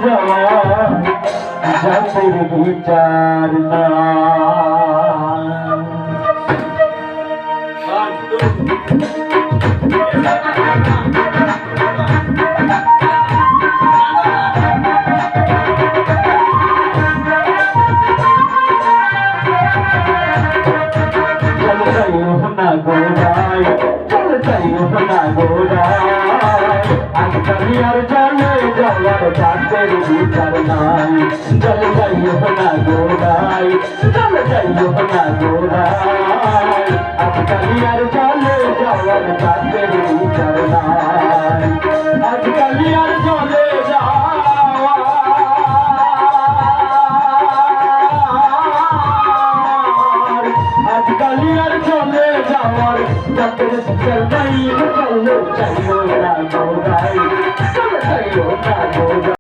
যাওয়া জাতের বিচার না। আর জানে যাওয়ার জাতের বিচার নাই। জল যাইও না গোড়াই, জল যাইও না গোড়াই, আজকাল আর জানে যাওয়ার